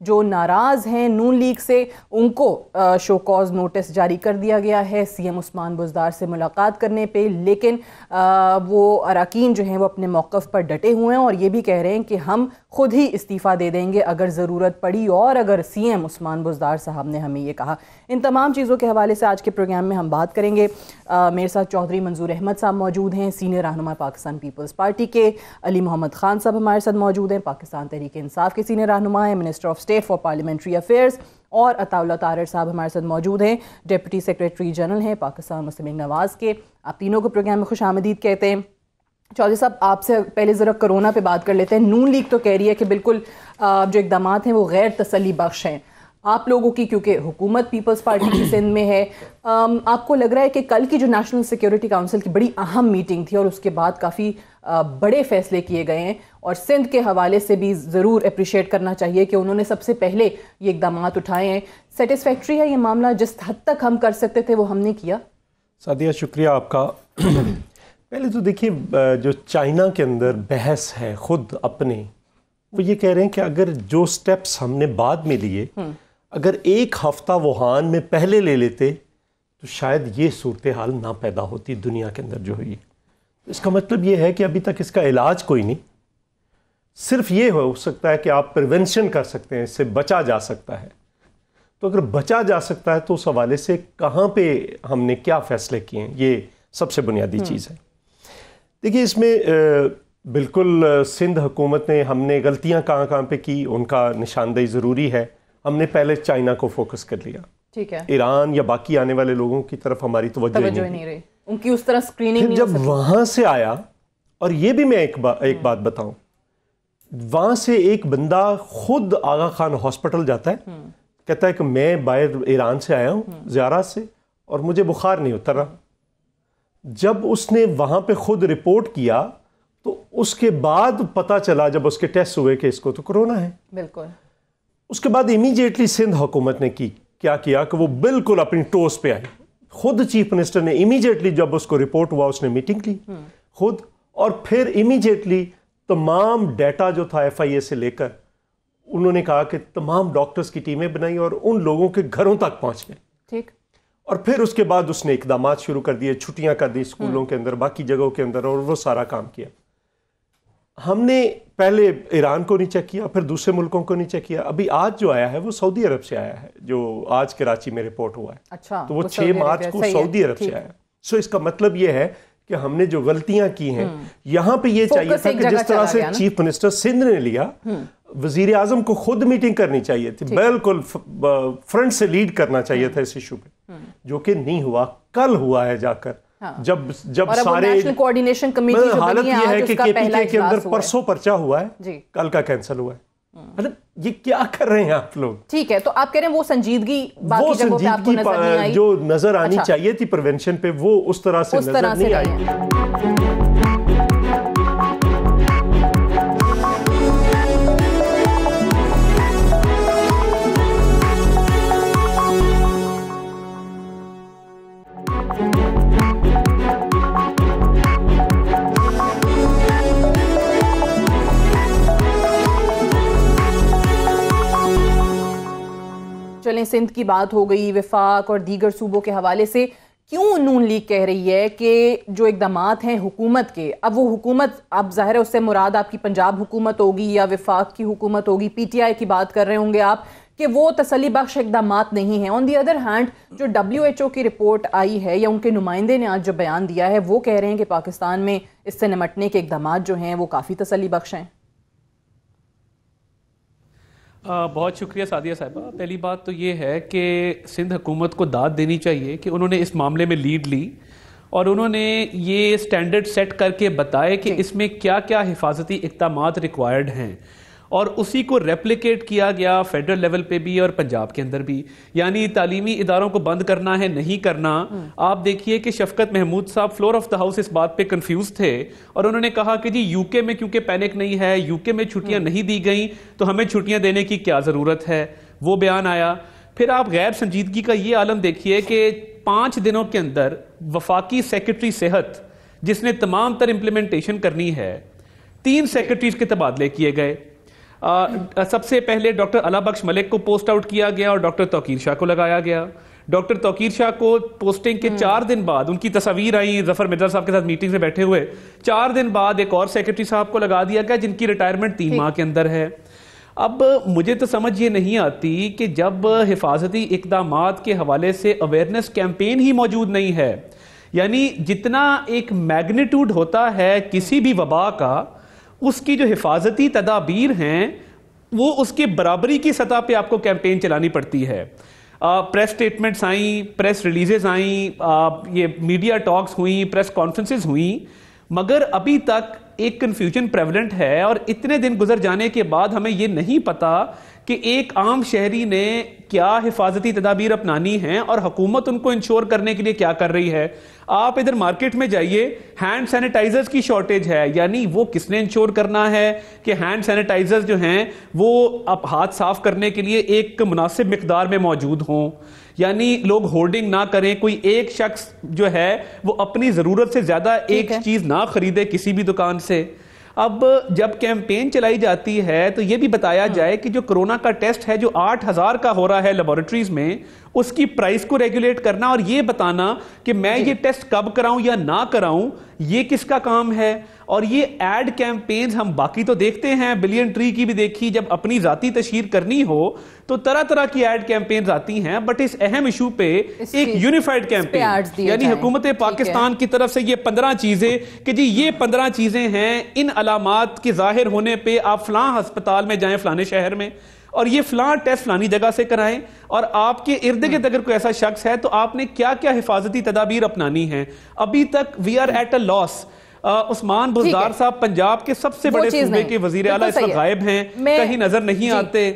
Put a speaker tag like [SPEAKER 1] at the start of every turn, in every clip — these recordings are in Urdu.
[SPEAKER 1] جو ناراض ہیں نون لیگ سے ان کو شو کاز نوٹس جاری کر دیا گیا ہے سی ایم عثمان بزدار سے ملاقات کرنے پہ، لیکن وہ اراکین جو ہیں وہ اپنے موقف پر ڈٹے ہوئے ہیں اور یہ بھی کہہ رہے ہیں کہ ہم خود ہی استعفیٰ دے دیں گے اگر ضرورت پڑی اور اگر سی ایم عثمان بزدار صاحب نے ہمیں یہ کہا۔ ان تمام چیزوں کے حوالے سے آج کے پروگرام میں ہم بات کریں گے۔ میرے ساتھ چودھری منظور احمد صاحب موجود ہیں، سینئر رہنما پاکستان پیپلز پارٹی کے، علی محمد خان صاحب ہمارے ساتھ موجود ہیں، پاکستان تحریک انصاف کے سینئر رہنما ہیں، minister of state for parliamentary affairs, اور عطا اللہ طارر صاحب ہمارے ساتھ موجود ہیں، ڈپٹی سیکریٹری جنرل ہیں پاکستان مسلم لیگ نواز کے۔ آپ تینوں کو پروگرام میں خوش آمدید کہتے ہیں۔ چودھری صاحب آپ سے پہلے ذرا کرونا پہ بات کر لیتے ہیں۔ نون لیگ تو کہہ رہی ہے کہ بالکل جو اقدامات ہیں وہ غیر تسلی بخش ہیں، آپ لوگوں کی کیونکہ حکومت پیپلز پارٹی کی سندھ میں ہے، آپ کو لگ رہا ہے کہ کل کی جو نیشنل سیکیورٹی کونسل کی بڑی اہم میٹنگ تھی اور اس کے بعد کافی بڑے فیصلے کیے گئے ہیں اور سندھ کے حوالے سے بھی ضرور اپریشیٹ کرنا چاہیے کہ انہوں نے سب سے پہلے یہ اقدامات اٹھائے ہیں، سیٹسفیکٹری ہے یہ معاملہ؟ جس حد تک ہم کر سکتے تھے وہ ہم نے کیا؟
[SPEAKER 2] سعدیہ شکریہ آپ کا۔ پہلے تو دیکھیے جو چائنا کے اندر بحث ہے خود اپنے، وہ یہ کہہ رہے ہیں کہ اگر جو سٹیپس ہم نے بعد میں لیے اگر ایک ہفتہ ووہان میں پہلے لے لیتے تو شاید یہ صورتحال نہ پیدا ہوتی دنیا کے اندر جو ہوئی ہے۔ اس کا مطلب یہ ہے کہ ابھی تک اس کا علاج کوئی نہیں، صرف یہ ہو سکتا ہے کہ آپ پریونشن کر سکتے ہیں، اس سے بچا جا سکتا ہے۔ تو اگر بچا جا سکتا ہے تو اس حوالے سے کہاں پہ ہم نے کیا فیصلے کیے ہیں، یہ سب سے بنیادی چیز ہے۔ دیکھیے اس میں بالکل سندھ حکومت نے ہم نے غلطیاں کہاں کہاں پہ کی ان کا نشاندہی ضروری ہے۔ ہم نے پہلے چائنا کو فوکس کر لیا،
[SPEAKER 1] ٹھیک ہے،
[SPEAKER 2] ایران یا باقی آنے والے لوگوں کی طرف ہماری توجہ
[SPEAKER 1] نہیں رہی، ان کی اس طرح سکریننگ نہیں۔
[SPEAKER 2] جب وہاں سے آیا، اور یہ بھی میں ایک بات بتاؤں، وہاں سے ایک بندہ خود آغا خان ہاسپٹل جاتا ہے، کہتا ہے کہ میں باہر ایران سے آیا ہوں زیارات سے اور مجھے بخار نہیں اتر رہا۔ جب اس نے وہاں پہ خود رپورٹ کیا تو اس کے بعد پتہ چلا جب اس کے ٹیسٹ ہوئے کہ اس کو تو کرونا ہے۔
[SPEAKER 1] بالکل۔
[SPEAKER 2] اس کے بعد امیجیٹلی سندھ حکومت نے کیا کہ وہ بالکل اپنی ٹوس پہ آئی۔ خود چیف منسٹر نے امیجیٹلی جب اس کو رپورٹ ہوا اس نے میٹنگ لی خود، اور پھر امیجیٹلی تمام ڈیٹا جو تھا ایف آئی اے سے لے کر انہوں نے کہا کہ تمام ڈاکٹرز کی ٹیمیں بنائی اور ان لوگوں کے گھروں تک پہنچ گئے، ٹھیک، اور پھر اس کے بعد اس نے اقدامات شروع کر دیے، چھٹیاں کر دی اسکولوں کے اندر، باقی جگہوں کے اندر، اور وہ سارا کام کیا۔ ہم نے پہلے ایران کو نہیں چیک کیا، پھر دوسرے ملکوں کو نہیں چیک کیا۔ ابھی آج جو آیا ہے وہ سعودی عرب سے آیا ہے، جو آج کراچی میں رپورٹ ہوا ہے۔
[SPEAKER 1] اچھا،
[SPEAKER 2] تو وہ 6 مارچ کو سعودی عرب سے آیا۔ سو اس کا مطلب یہ ہے کہ ہم نے جو غلطیاں کی ہیں یہاں پہ یہ چاہیے تھا کہ جس طرح سے چیف منسٹر سندھ نے لیا، وزیر اعظم کو خود میٹنگ کرنی چاہیے تھی، بالکل فرنٹ سے لیڈ کرنا چاہیے تھا اس ایشو پہ، جو کہ نہیں ہوا۔ کل ہوا ہے جا کر، جب سارے حالت یہ ہے کہ کے پی کے کے اندر پرسوں پرچہ ہوا ہے، کل کا کینسل ہوا ہے۔ مطلب یہ کیا کر رہے ہیں آپ لوگ؟
[SPEAKER 1] ٹھیک ہے، تو آپ کہہ رہے ہیں وہ سنجیدگی باقی جگہوں پہ آپ کو نظر نہیں آئی،
[SPEAKER 2] جو نظر آنی چاہیے تھی پریونشن پہ، وہ اس طرح سے نظر نہیں آئی۔
[SPEAKER 1] چلیں سندھ کی بات ہو گئی، وفاق اور دیگر صوبوں کے حوالے سے کیوں نون لیگ کہہ رہی ہے کہ جو اقدامات ہیں حکومت کے، اب وہ حکومت، اب ظاہر ہے اس سے مراد آپ کی پنجاب حکومت ہوگی یا وفاق کی حکومت ہوگی، پی ٹی آئی کی بات کر رہے ہوں گے آپ، کہ وہ تسلی بخش اقدامات نہیں ہیں۔ آن دی ادر ہینڈ جو WHO کی رپورٹ آئی ہے یا ان کے نمائندے نے آج جو بیان دیا ہے وہ کہہ رہے ہیں کہ پاکستان میں اس سے نمٹنے کے اقدامات جو ہیں وہ کافی تسلی بخش ہیں۔
[SPEAKER 3] بہت شکریہ سعدیہ صاحبہ۔ پہلی بات تو یہ ہے کہ سندھ حکومت کو داد دینی چاہیے کہ انہوں نے اس معاملے میں لیڈ لی اور انہوں نے یہ سٹینڈرڈ سیٹ کر کے بتائے کہ اس میں کیا کیا حفاظتی اقدامات ریکوائرڈ ہیں، اور اسی کو ریپلیکیٹ کیا گیا فیڈرل لیول پہ بھی اور پنجاب کے اندر بھی۔ یعنی تعلیمی اداروں کو بند کرنا ہے، نہیں کرنا۔ آپ دیکھیے کہ شفقت محمود صاحب فلور آف دا ہاؤس اس بات پہ کنفیوز تھے اور انہوں نے کہا کہ جی یو کے میں کیونکہ پینک نہیں ہے، یو کے میں چھٹیاں نہیں دی گئیں تو ہمیں چھٹیاں دینے کی کیا ضرورت ہے، وہ بیان آیا۔ پھر آپ غیر سنجیدگی کا یہ عالم دیکھیے کہ 5 دنوں کے اندر وفاقی سیکرٹری صحت جس نے تمام تر امپلیمنٹیشن کرنی ہے، 3 سیکرٹریز کے تبادلے کیے گئے۔ سب سے پہلے ڈاکٹر علا بخش ملک کو پوسٹ آؤٹ کیا گیا اور ڈاکٹر توقیر شاہ کو لگایا گیا. ڈاکٹر توقیر شاہ کو پوسٹنگ کے 4 دن بعد ان کی تصاویر آئیں ظفر مرزا صاحب کے ساتھ میٹنگ سے بیٹھے ہوئے, 4 دن بعد ایک اور سیکرٹری صاحب کو لگا دیا گیا جن کی ریٹائرمنٹ 3 ماہ کے اندر ہے. اب مجھے تو سمجھ یہ نہیں آتی کہ جب حفاظتی اقدامات کے حوالے سے اویئرنیس کیمپین ہی موجود نہیں ہے, یعنی جتنا ایک میگنیٹیوڈ ہوتا ہے کسی بھی وبا کا, اس کی جو حفاظتی تدابیر ہیں وہ اس کے برابری کی سطح پہ آپ کو کیمپین چلانی پڑتی ہے. پریس سٹیٹمنٹس آئیں, پریس ریلیزز آئیں, یہ میڈیا ٹاکس ہوئیں, پریس کانفرنسز ہوئیں, مگر ابھی تک ایک کنفیوژن پریولنٹ ہے. اور اتنے دن گزر جانے کے بعد ہمیں یہ نہیں پتا کہ ایک عام شہری نے کیا حفاظتی تدابیر اپنانی ہیں اور حکومت ان کو انشور کرنے کے لیے کیا کر رہی ہے. آپ ادھر مارکیٹ میں جائیے, ہینڈ سینیٹائزرز کی شارٹیج ہے, یعنی وہ کس نے انشور کرنا ہے کہ ہینڈ سینیٹائزرز جو ہیں وہ اب ہاتھ صاف کرنے کے لیے ایک مناسب مقدار میں موجود ہوں, یعنی لوگ ہولڈنگ نہ کریں, کوئی ایک شخص جو ہے وہ اپنی ضرورت سے زیادہ ایک چیز نہ خریدے کسی بھی دکان سے. اب جب کیمپین چلائی جاتی ہے تو یہ بھی بتایا جائے کہ جو کرونا کا ٹیسٹ ہے جو 8,000 کا ہو رہا ہے لیبارٹریز میں, اس کی پرائس کو ریگولیٹ کرنا اور یہ بتانا کہ میں یہ ٹیسٹ کب کراؤں یا نہ کراؤں, یہ کس کا کام ہے. اور یہ ایڈ کیمپینز ہم باقی تو دیکھتے ہیں, بلین ٹری کی بھی دیکھی, جب اپنی ذاتی تشہیر کرنی ہو تو طرح طرح کی ایڈ کیمپینز آتی ہیں, بٹ اس اہم ایشو پہ ایک یونیفائڈ کیمپین, یعنی حکومت پاکستان کی طرف سے یہ 15 چیزیں کہ جی یہ 15 چیزیں ہیں, ان علامات کے ظاہر ہونے پہ آپ فلاں ہسپتال میں جائیں فلانے شہر میں, اور یہ فلاں ٹیسٹ فلانی جگہ سے کرائیں, اور آپ کے ارد گرد اگر کوئی ایسا شخص ہے تو آپ نے کیا کیا حفاظتی تدابیر اپنانی ہیں. ابھی تک وی آر ایٹ اے لاس. عثمان بزدار صاحب پنجاب کے سب سے بڑے صوبے کے وزیر اعلیٰ اس وقت غائب ہیں, کہیں نظر نہیں آتے.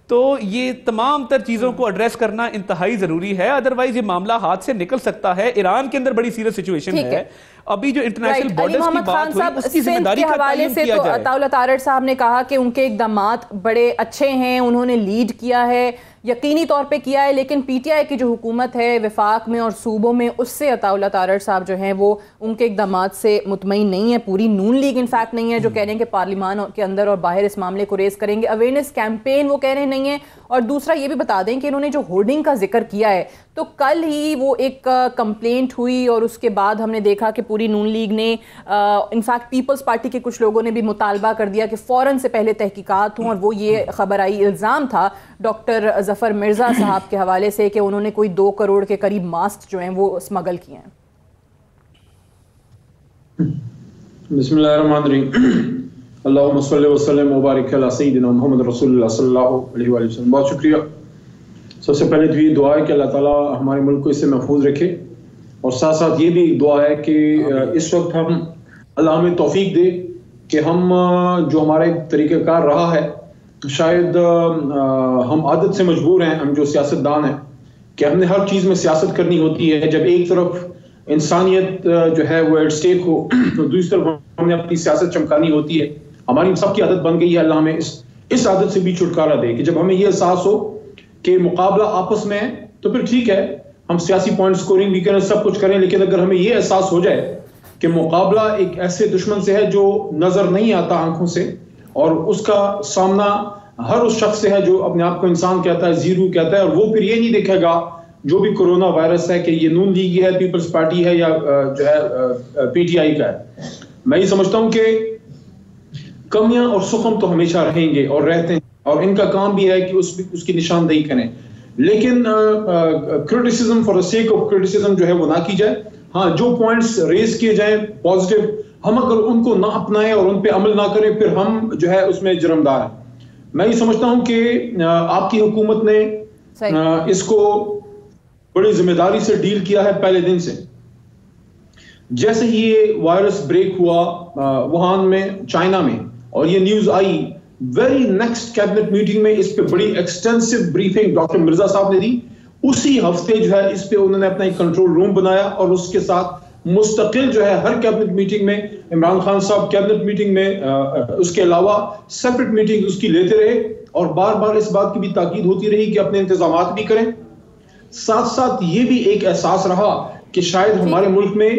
[SPEAKER 3] تو یہ تمام تر چیزوں کو ایڈریس کرنا انتہائی ضروری ہے, ادروائز یہ معاملہ ہاتھ سے نکل سکتا ہے. ایران کے اندر بڑی سیریس سچویشن ہے. ابھی جو انٹرنیشنل بارڈرز کی بات ہوئی اس کی ذمہ داری کا تعین کیا جائے.
[SPEAKER 1] عطاءاللہ تارڑ صاحب نے کہا کہ ان کے اقدامات بڑے اچھے ہیں, انہوں نے لیڈ کیا ہے, یقینی طور پہ کیا ہے, لیکن پی ٹی آئی کی جو حکومت ہے وفاق میں اور صوبوں میں, اس سے عطاءاللہ تارڑ صاحب جو ہیں وہ ان کے اقدامات سے مطمئن نہیں ہے. پوری نون لیگ انفیکٹ نہیں ہے جو کہہ رہے ہیں کہ پارلیمان کے اندر اور باہر اس معاملے کو ریز کریں گے. اویئرنیس کیمپین وہ کہہ رہے نہیں ہیں. اور دوسرا یہ بھی بتا دیں کہ انہوں نے جو ہورڈنگ کا ذکر کیا ہے تو کل ہی وہ ایک کمپلینٹ ہوئی, اور اس کے بعد ہم نے دیکھا کہ پوری نون لیگ نے انفیکٹ پیپلز پارٹی کے کچھ لوگوں نے بھی مطالبہ کر دیا کہ فوراً سے پہلے تحقیقات ہوں. اور وہ یہ خبر آئی, الزام تھا ڈاکٹر ظفر مرزا صاحب کے حوالے سے کہ انہوں نے کوئی 2 کروڑ کے قریب ماسک جو ہیں وہ اسمگل کیے ہیں.
[SPEAKER 4] بسم اللہ الرحمن الرحیم. اللہم صلی وسلم وبارک علی سیدنا محمد رسول اللہ صلی اللہ علیہ وآلہ وسلم. بہت شکریہ. سب سے پہلے تو یہ دعا ہے کہ اللہ تعالیٰ ہمارے ملک کو اس سے محفوظ رکھے, اور ساتھ ساتھ یہ بھی دعا ہے کہ اس وقت ہم اللہ ہمیں توفیق دے کہ ہم جو ہمارے طریقہ کار رہا ہے, شاید ہم عادت سے مجبور ہیں, ہم جو سیاستدان ہیں, کہ ہم نے ہر چیز میں سیاست کرنی ہوتی ہے. جب ایک طرف انسانیت جو ہے وہ ایٹ سٹیک ہو تو دوسری طرف ہم نے اپنی سیاست چمکانی ہوتی ہے. ہماری سب کی عادت بن گئی ہے. اللہ ہمیں اس عادت سے بھی چھٹکارا دے کہ جب ہمیں یہ احساس ہو کہ مقابلہ آپس میں ہے تو پھر ٹھیک ہے, ہم سیاسی پوائنٹ سکورنگ بھی کریں, سب کچھ کریں, لیکن اگر ہمیں یہ احساس ہو جائے کہ مقابلہ ایک ایسے دشمن سے ہے جو نظر نہیں آتا آنکھوں سے, اور اس کا سامنا ہر اس شخص سے ہے جو اپنے آپ کو انسان کہتا ہے, زیرو کہتا ہے, اور وہ پھر یہ نہیں دیکھے گا جو بھی کورونا وائرس ہے کہ یہ نون لیگ ہے, پیپلز پارٹی ہے, یا جو ہے پی ٹی آئی کا ہے. میں یہ سمجھتا ہوں کہ کمیاں اور سخم تو ہمیشہ رہیں گے اور رہتے ہیں, اور ان کا کام بھی ہے کہ اس کی نشاندہی کریں, لیکن criticism for the sake of criticism جو ہے وہ نہ کی جائے. ہاں, جو پوائنٹس ریز کیے جائیں پازیٹیو, ہم اگر ان کو نہ اپنائیں اور ان پہ عمل نہ کریں پھر ہم جو ہے اس میں جرمدار ہیں. میں یہ سمجھتا ہوں کہ آپ کی حکومت نے اس کو بڑی ذمہ داری سے ڈیل کیا ہے پہلے دن سے. جیسے ہی یہ وائرس بریک ہوا ووہان میں, چائنا میں, اور یہ نیوز آئی, ویری نیکسٹ کیبنٹ میٹنگ میں اس پہ بڑی ایکسٹینسو بریفنگ ڈاکٹر مرزا صاحب نے دی. اسی ہفتے جو ہے اس پہ انہوں نے اپنا ایک کنٹرول روم بنایا, اور اس کے ساتھ مستقل جو ہے ہر کیبنٹ میٹنگ میں, عمران خان صاحب کیبنٹ میٹنگ میں, اس کے علاوہ سیپریٹ میٹنگ اس کی لیتے رہے, اور بار بار اس بات کی بھی تاکید ہوتی رہی کہ اپنے انتظامات بھی کریں. ساتھ ساتھ یہ بھی ایک احساس رہا کہ شاید ہمارے ملک میں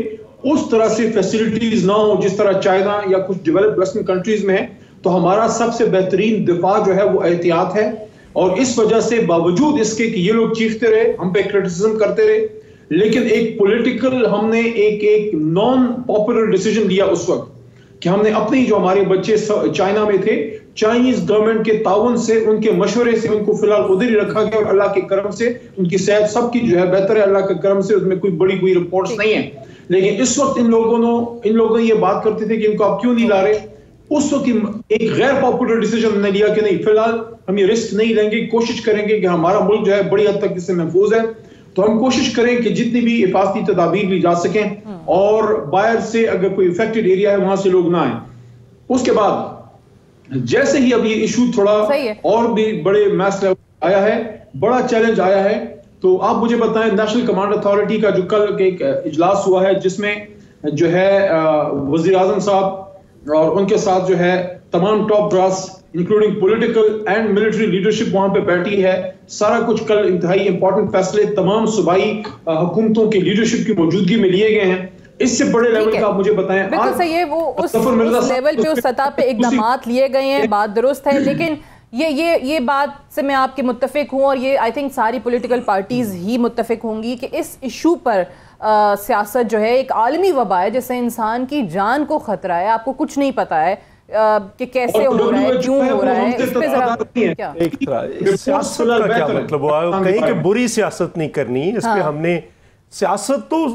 [SPEAKER 4] اس طرح سے فیسلٹیز نہ ہو جس طرح چائنا یا کچھ ڈیولپڈ ویسٹرن کنٹریز میں ہے. تو ہمارا سب سے بہترین دفاع جو ہے وہ احتیاط ہے. اور اس وجہ سے باوجود اس کے کہ یہ لوگ چیختے رہے, ہم پہ کرٹیسزم کرتے رہے, لیکن ایک پولیٹیکل ہم نے ایک نان پاپولر ڈیسیجن لیا اس وقت کہ ہم نے اپنی جو ہمارے بچے چائنا میں تھے, چائنیز گورنمنٹ کے تعاون سے, ان کے مشورے سے ان کو فی الحال ادھر ہی رکھا گیا, اور اللہ کے کرم سے ان کی صحت سب کی جو ہے بہتر ہے, اللہ کے کرم سے اس میں کوئی بڑی رپورٹس نہیں ہیں. لیکن اس وقت ان لوگوں یہ بات کرتے تھے کہ ان کو آپ کیوں نہیں لا رہے. اس وقت ایک غیر پاپولر ڈیسیجن نے لیا کہ نہیں, فی الحال ہم یہ رسک نہیں لیں گے, کوشش کریں گے کہ ہمارا ملک جو ہے بڑی حد تک اس سے محفوظ ہے, تو ہم کوشش کریں کہ جتنی بھی حفاظتی تدابیر لی جا سکیں, اور باہر سے اگر کوئی افیکٹڈ ایریا ہے وہاں سے لوگ نہ آئیں. اس کے بعد جیسے ہی اب یہ ایشو تھوڑا اور بھی بڑے میس لیول آیا ہے, بڑا چیلنج آیا ہے, تو آپ مجھے بتائیں نیشنل کمانڈ اتھارٹی کا جو کل ایک اجلاس ہوا ہے جس میں جو ہے وزیر اعظم صاحب اور ان کے ساتھ جو ہے تمام top brass including political and military leadership وہاں پہ بیٹھی ہے. سارا کچھ کل انتہائی امپورٹنٹ فیصلے تمام صوبائی حکومتوں کی لیڈرشپ کی موجودگی میں لیے گئے ہیں. اس سے بڑے لیول کا آپ مجھے بتائیں.
[SPEAKER 1] بالکل صحیح ہے, وہ اس لیول پہ, اس سطح پہ اقدامات لیے گئے ہیں, بات درست ہے, لیکن یہ بات سے میں آپ کے متفق ہوں, اور یہ آئی تھنک ساری پولیٹیکل پارٹیز ہی متفق ہوں گی کہ اس ایشو پر سیاست جو ہے ایک عالمی وبا ہے جس سے انسان کی جان کو خطرہ ہے. آپ کو کچھ نہیں پتا ہے کہ کیسے ہو رہا ہے, کیوں ہو رہا ہے, اس پہ ذرا
[SPEAKER 2] سیاست کا کیا مطلب ہوا, کہیں کہ بری سیاست نہیں کرنی, اس پہ ہم نے سیاست تو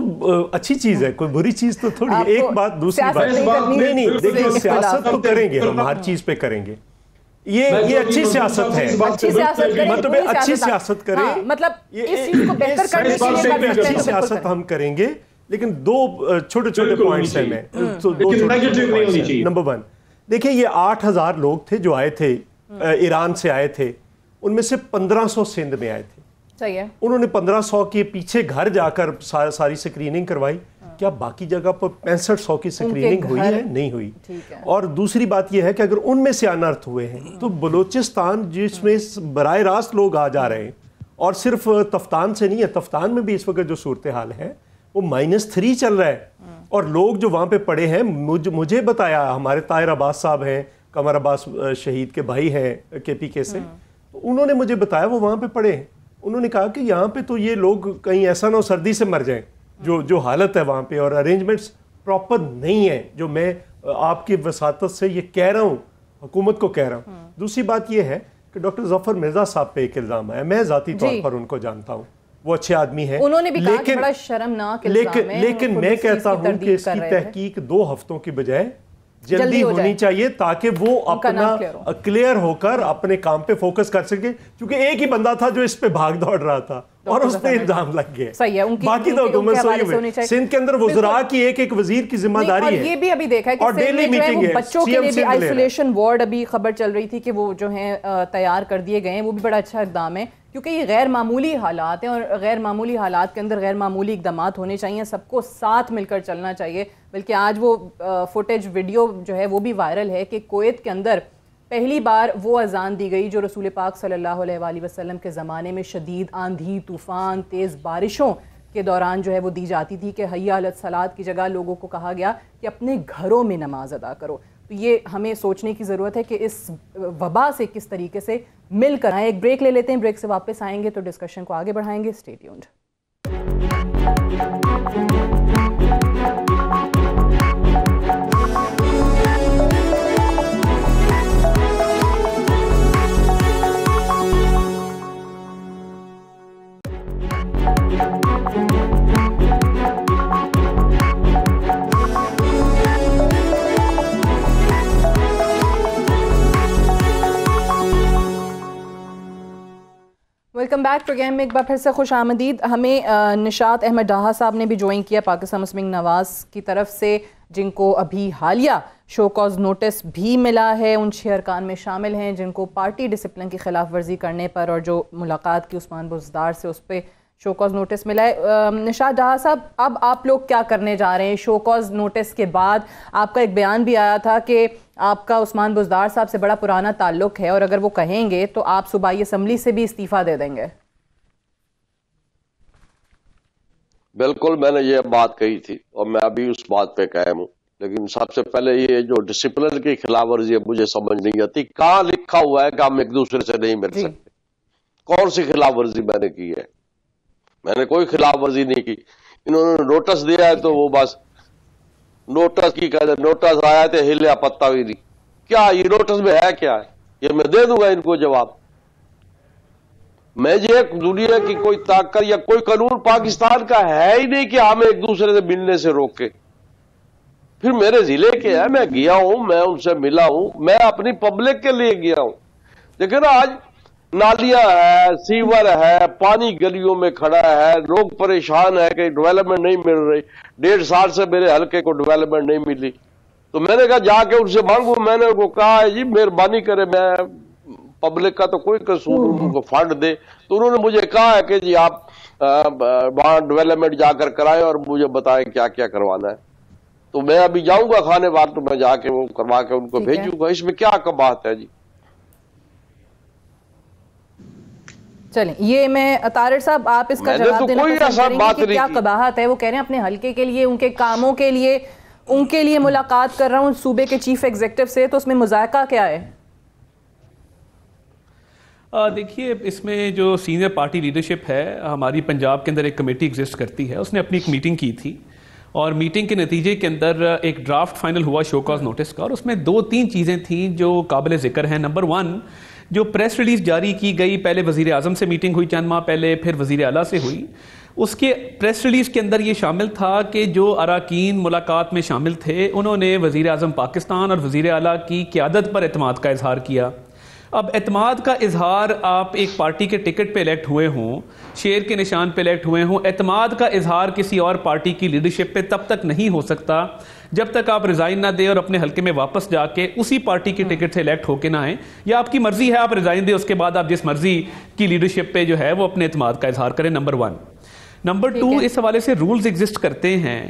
[SPEAKER 2] اچھی چیز ہے, کوئی بری چیز تو تھوڑی, ایک بات دوسری بات نہیں, دیکھیں سیاست تو کریں گے ہم, ہر چیز پہ کریں گے, یہ اچھی سیاست ہے, مطلب اچھی سیاست کریں, مطلب اس چیز کو بہتر کرنے کے لیے اچھی سیاست ہم کریں گے, لیکن دو چھوٹے چھوٹے پوائنٹس ہیں میں, نمبر 1 دیکھیں یہ 8000 لوگ تھے جو آئے تھے ایران سے آئے تھے, ان میں سے 1500 سندھ میں آئے تھے.
[SPEAKER 1] صحیح ہے,
[SPEAKER 2] انہوں نے 1500 کے پیچھے گھر جا کر ساری سکریننگ کروائی. کیا باقی جگہ پر 6500 کی سکریننگ ہوئی ہے؟ نہیں ہوئی. اور دوسری بات یہ ہے کہ اگر ان میں سے انرتھ ہوئے ہیں تو بلوچستان جس میں براہ راست لوگ آ جا رہے ہیں, اور صرف تفتان سے نہیں ہے, تفتان میں بھی اس وقت جو صورتحال ہے وہ -3 چل رہا ہے, اور لوگ جو وہاں پہ پڑے ہیں, مجھے بتایا ہمارے طاہر عباس صاحب ہیں, قمر عباس شہید کے بھائی ہیں KPK سے, انہوں نے مجھے بتایا وہ وہاں پہ پڑے ہیں. انہوں نے کہا کہ یہاں پہ تو یہ لوگ کہیں ایسا نہ ہو سردی سے مر جائیں, جو حالت ہے وہاں پہ, اور ارینجمنٹس پراپر نہیں ہیں, جو میں آپ کی وساطت سے یہ کہہ رہا ہوں, حکومت کو کہہ رہا ہوں. دوسری بات یہ ہے کہ ڈاکٹر ظفر مرزا صاحب پہ ایک الزام آیا, میں ذاتی طور پر ان کو جانتا ہوں, وہ اچھے آدمی ہیں,
[SPEAKER 1] انہوں نے بھی کہا کہ بڑا شرمناک الزام ہے,
[SPEAKER 2] لیکن میں کہتا ہوں کہ اس کی تحقیق 2 ہفتوں کی بجائے جلدی ہونی چاہیے, تاکہ وہ اپنا کلیئر ہو کر اپنے کام پہ فوکس کر سکے, کیونکہ ایک ہی بندہ تھا جو اس پہ بھاگ دوڑ رہا تھا اور اس پہ الزام لگ گئے. باقی تو حکومت سوئی ہوئی, سندھ کے اندر وزراء کی ایک وزیر کی ذمہ داری ہے,
[SPEAKER 1] یہ بھی ابھی دیکھا ہے کہ ڈیلی میٹنگ ہے, بچوں کے لیے بھی آئسولیشن وارڈ ابھی خبر چل رہی تھی کہ وہ جو ہیں تیار کر دیے گئے ہیں, وہ بھی بڑا اچھا اقدام ہے, کیونکہ یہ غیر معمولی حالات ہیں, اور غیر معمولی حالات کے اندر غیر معمولی اقدامات ہونے چاہیے, سب کو ساتھ مل کر چلنا چاہیے. بلکہ آج وہ فوٹیج ویڈیو جو ہے وہ بھی وائرل ہے کہ کویت کے اندر پہلی بار وہ اذان دی گئی جو رسول پاک صلی اللہ علیہ وآلہ وسلم کے زمانے میں شدید آندھی, طوفان, تیز بارشوں کے دوران جو ہے وہ دی جاتی تھی, کہ حی علی الصلاۃ کی جگہ لوگوں کو کہا گیا کہ اپنے گھروں میں نماز ادا کرو. تو یہ ہمیں سوچنے کی ضرورت ہے کہ اس وبا سے کس طریقے سے مل کر آئیں. ایک بریک لے لیتے ہیں, بریک سے واپس آئیں گے تو ڈسکشن کو آگے بڑھائیں گے. Stay tuned. Welcome back programme میں ایک بار پھر سے خوش آمدید. ہمیں نشاط احمد ڈاہا صاحب نے بھی جوائن کیا پاکستان مسلم نواز کی طرف سے, جن کو ابھی حالیہ شو کاز نوٹس بھی ملا ہے. ان 6 ارکان میں شامل ہیں جن کو پارٹی ڈسپلن کی خلاف ورزی کرنے پر اور جو ملاقات کی عثمان بزدار سے اس پہ شو کاز نوٹس ملا ہے. نشاط ڈاہا صاحب, اب آپ لوگ کیا کرنے جا رہے ہیں؟ شو کاز نوٹس کے بعد آپ کا ایک بیان بھی آیا تھا کہ آپ کا عثمان بزدار صاحب سے بڑا پرانا تعلق ہے, اور اگر وہ کہیں گے تو آپ صوبائی اسمبلی سے بھی استعفیٰ دے دیں گے.
[SPEAKER 5] بالکل, میں نے یہ بات کہی تھی اور میں ابھی اس بات پہ قائم ہوں. لیکن سب سے پہلے یہ جو ڈسپلن کی خلاف ورزی ہے مجھے سمجھ نہیں آتی. کہاں لکھا ہوا ہے کہ ہم ایک دوسرے سے نہیں مل سکتے؟ کون سی خلاف ورزی میں نے کی ہے؟ میں نے کوئی خلاف ورزی نہیں کی. انہوں نے نوٹس دیا ہے تو وہ بس نوٹس کی کہتے نوٹس آیا تھے ہلیا پتا بھی نہیں. کیا یہ نوٹس میں ہے کیا ہے؟ یہ میں دے دوں گا ان کو جواب. میں یہ دنیا کی کوئی طاقت یا کوئی قانون پاکستان کا ہے ہی نہیں کہ ہمیں ایک دوسرے سے ملنے سے روکے. پھر میرے ضلع کے ہے، میں گیا ہوں، میں ان سے ملا ہوں، میں اپنی پبلک کے لیے گیا ہوں. لیکن آج نالیاں ہے، سیور ہے، پانی گلیوں میں کھڑا ہے، لوگ پریشان ہے کہ ڈیولپمنٹ نہیں مل رہی. 1.5 سال سے میرے حلقے کو ڈیولپمنٹ نہیں ملی. تو میں نے کہا جا کے ان سے مانگوں. میں نے ان کو کہا ہے جی مہربانی کرے، میں پبلک کا تو کوئی قصور، ان کو فنڈ دے. تو انہوں نے مجھے کہا ہے کہ جی آپ وہاں ڈیولپمنٹ جا کر کرائیں اور مجھے بتائیں کیا کیا کروانا ہے. تو میں ابھی جاؤں گا کھانے بار، تو میں جا کے وہ کروا کے ان کو بھیجوں گا. اس میں کیا کباہت ہے جی؟
[SPEAKER 1] چلیں یہ میں طارق صاحب آپ اس کا جواب دینا پسند کریں گے کہ کیا قباحت ہے. وہ کہہ رہے ہیں اپنے حلقے کے لیے، ان کے کاموں کے لیے، ان کے لیے ملاقات کر رہا ہوں صوبے کے چیف ایگزیکٹو سے. تو اس میں مذائقہ کیا ہے؟
[SPEAKER 3] دیکھیے اس میں جو سینئر پارٹی لیڈرشپ ہے ہماری پنجاب کے اندر ایک کمیٹی ایگزسٹ کرتی ہے. اس نے اپنی ایک میٹنگ کی تھی اور میٹنگ کے نتیجے کے اندر ایک ڈرافٹ فائنل ہوا شو کاز نوٹس کا، اور اس میں 2-3 چیزیں تھیں جو قابل ذکر ہیں. نمبر 1 جو پریس ریلیز جاری کی گئی، پہلے وزیر اعظم سے میٹنگ ہوئی چند ماہ پہلے، پھر وزیر اعلیٰ سے ہوئی. اس کے پریس ریلیز کے اندر یہ شامل تھا کہ جو اراکین ملاقات میں شامل تھے انہوں نے وزیر اعظم پاکستان اور وزیر اعلیٰ کی قیادت پر اعتماد کا اظہار کیا. اب اعتماد کا اظہار، آپ ایک پارٹی کے ٹکٹ پہ الیکٹ ہوئے ہوں، شیر کے نشان پہ الیکٹ ہوئے ہوں، اعتماد کا اظہار کسی اور پارٹی کی لیڈرشپ پہ تب تک نہیں ہو سکتا جب تک آپ ریزائن نہ دیں اور اپنے حلقے میں واپس جا کے اسی پارٹی کے ٹکٹ سے الیکٹ ہو کے نہ آئیں. یا آپ کی مرضی ہے آپ ریزائن دیں، اس کے بعد آپ جس مرضی کی لیڈرشپ پہ جو ہے وہ اپنے اعتماد کا اظہار کریں. نمبر 1. نمبر 2 اس حوالے سے رولز ایگزسٹ کرتے ہیں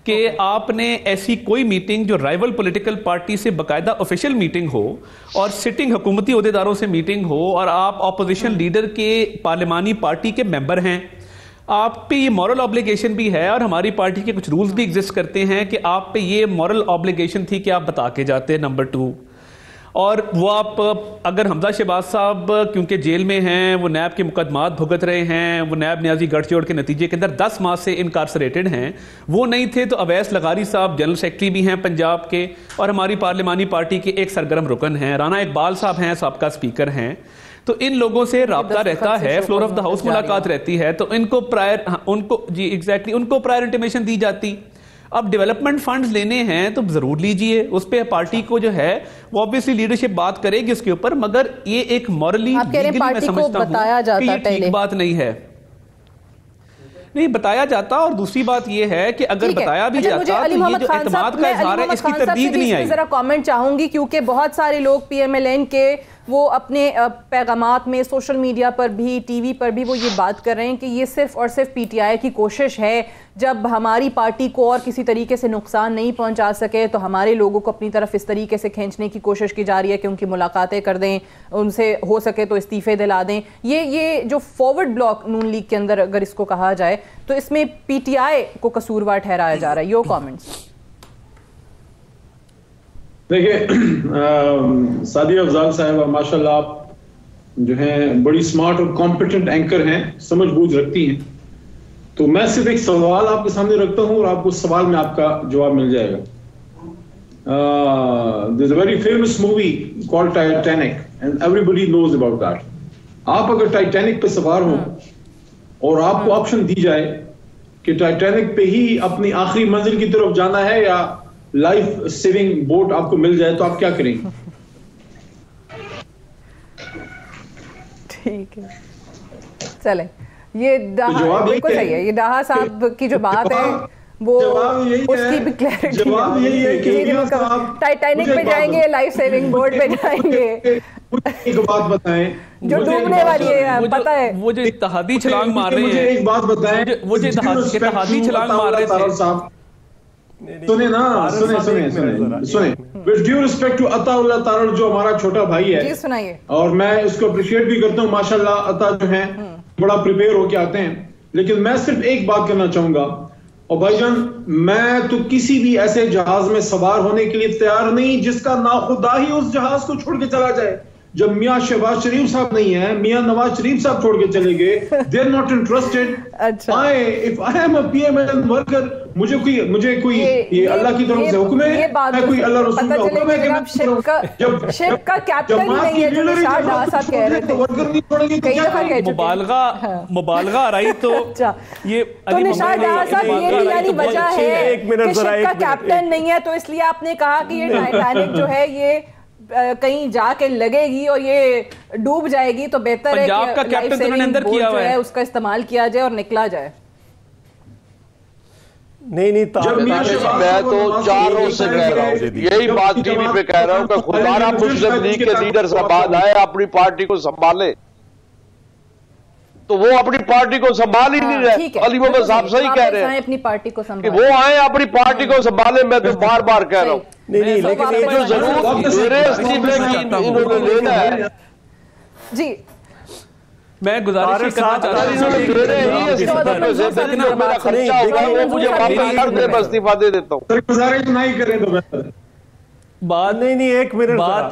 [SPEAKER 3] کہ آپ نے ایسی کوئی میٹنگ جو رائیول پولیٹیکل پارٹی سے باقاعدہ آفیشیل میٹنگ ہو اور سٹنگ حکومتی عہدیداروں سے میٹنگ ہو اور آپ اپوزیشن لیڈر کے پارلیمانی پارٹی کے ممبر ہیں، آپ پہ یہ مورل آبلیگیشن بھی ہے. اور ہماری پارٹی کے کچھ رولز بھی ایگزسٹ کرتے ہیں کہ آپ پہ یہ مورل آبلیگیشن تھی کہ آپ بتا کے جاتے ہیں. نمبر 2 اور وہ آپ اگر حمزہ شہباز صاحب کیونکہ جیل میں ہیں، وہ نیب کے مقدمات بھگت رہے ہیں، وہ نیب نیازی گٹھ جوڑ کے نتیجے کے اندر 10 ماہ سے انکارسریٹڈ ہیں، وہ نہیں تھے تو اویس لغاری صاحب جنرل سیکرٹری بھی ہیں پنجاب کے اور ہماری پارلیمانی پارٹی کے ایک سرگرم رکن ہیں، رانا اقبال صاحب ہیں سابقہ اسپیکر ہیں. تو ان لوگوں سے رابطہ رہتا ہے، فلور آف دا ہاؤس ملاقات رہتی ہے. تو ان کو پرائر انٹیمیشن دی جاتی. اب ڈیولپمنٹ فنڈز لینے ہیں تو ضرور لیجئے، اس پہ پارٹی کو جو ہے وہ obviously لیڈرشپ بات کرے گی اس کے اوپر، مگر یہ ایک مورلی لیگلی میں سمجھتا ہوں کہ یہ ٹھیک بات نہیں ہے. نہیں بتایا جاتا. اور دوسری بات یہ ہے کہ اگر بتایا بھی جاتا تو یہ جو اعتماد کا اظہار ہے اس کی تردید نہیں آئی.
[SPEAKER 1] ذرا کامنٹ چاہوں گی کیونکہ بہت سارے لوگ پی ایم ایل این کے وہ اپنے پیغامات میں سوشل میڈیا پر بھی، ٹی وی پر بھی وہ یہ بات کر رہے ہیں کہ یہ صرف اور صرف پی ٹی آئی کی کوشش ہے، جب ہماری پارٹی کو اور کسی طریقے سے نقصان نہیں پہنچا سکے تو ہمارے لوگوں کو اپنی طرف اس طریقے سے کھینچنے کی کوشش کی جا رہی ہے کہ ان کی ملاقاتیں کر دیں، ان سے ہو سکے تو استعفے دلا دیں. یہ جو فارورڈ بلاک نون لیگ کے اندر اگر اس کو کہا جائے تو اس میں پی ٹی آئی کو قصوروار ٹھہرایا جا رہا ہے. Your comments.
[SPEAKER 4] دیکھیں سعدیہ افضال صاحبہ ماشاءاللہ آپ جو ہیں بڑی سمارٹ اور کمپیٹنٹ اینکر ہیں، سمجھ بوجھ رکھتی ہیں. تو میں صرف ایک سوال آپ کے سامنے رکھتا ہوں اور آپ کو سوال میں آپ کا جواب مل جائے گا. There's a very famous movie called Titanic and everybody knows about that. آپ اگر ٹائٹینک پہ سوار ہوں اور آپ کو آپشن دی جائے کہ ٹائٹینک پہ ہی اپنی آخری منزل کی طرف جانا ہے یا لائف سیونگ بوٹ آپ کو مل جائے تو آپ کیا کریں گے؟
[SPEAKER 1] ٹھیک ہے چلیں، یہ بالکل صحیح ہے. یہ ڈاہا صاحب کی جو بات ہے وہ اس کی بھی کلیئرٹی ہے. ٹائٹینک پہ جائیں گے، لائف سیونگ بوٹ پہ جائیں گے.
[SPEAKER 4] ایک بات بتائیں
[SPEAKER 1] جو ڈوبنے والی ہے پتہ ہے،
[SPEAKER 3] وہ جو اتحادی چھلانگ مار رہے ہیں،
[SPEAKER 4] ایک بات بتائیں،
[SPEAKER 3] وہ جو اتحادی چھلانگ مار رہے تھے.
[SPEAKER 4] سنیں نا، سنیں with due respect to عطا اللہ تعالی جو ہمارا چھوٹا بھائی ہے، اور میں اس کو اپریشیٹ بھی کرتا ہوں. ماشاءاللہ عطا جو ہیں بڑا پریپیئر ہو کے آتے ہیں. لیکن میں صرف ایک بات کرنا چاہوں گا اور بھائی جان میں تو کسی بھی ایسے جہاز میں سوار ہونے کے لیے تیار نہیں جس کا ناخدا ہی اس جہاز کو چھوڑ کے چلا جائے. جب میاں شہباز شریف صاحب نہیں ہیں, میاں نواز شریف صاحب چھوڑ کے چلے گئے, they are not interested. If I am a PMLN worker, مجھے کوئی یہ اللہ کی طرف سے حکم ہے, میں کوئی اللہ رسول کا حکم ہے کہ میں
[SPEAKER 1] شپ کا کیپٹن نہیں ہے جو نشاط ڈار صاحب کہہ رہے تھے, کئی دفعہ کہہ چکے
[SPEAKER 3] مبالغہ آ رہی تو یہ
[SPEAKER 1] تو نشاط ڈار صاحب یہ بھی یعنی وجہ ہے کہ شپ کا کیپٹن نہیں ہے, تو اس لیے آپ نے کہا کہ یہ ٹائٹینک جو ہے یہ کہیں جا کے لگے گی اور یہ ڈوب جائے گی, تو بہتر ہے کہ لائف سیونگ بوٹ جو ہے اس کا استعمال کیا جائے اور نکلا جائے.
[SPEAKER 2] نہیں
[SPEAKER 5] میں تو 4 روز سے کہہ رہا ہوں, یہی بات ٹی وی پہ کہہ رہا ہوں کہ خدارا مسلم لیگ کے لیڈر سے بعد آئے اپنی پارٹی کو سنبھالے, تو وہ اپنی پارٹی کو سنبھال ہی نہیں رہے. علی محمد صاحب صحیح کہہ رہے ہیں
[SPEAKER 1] اپنی پارٹی کو
[SPEAKER 5] کہ وہ آئے اپنی پارٹی کو سنبھالے. میں تو بار بار کہہ رہا ہوں
[SPEAKER 2] نہیں لیکن
[SPEAKER 5] جو ضرور میرے استعفے کی انہوں نے لینا ہے.
[SPEAKER 1] جی
[SPEAKER 3] میں گزارش کرنا چاہتا
[SPEAKER 5] ہوں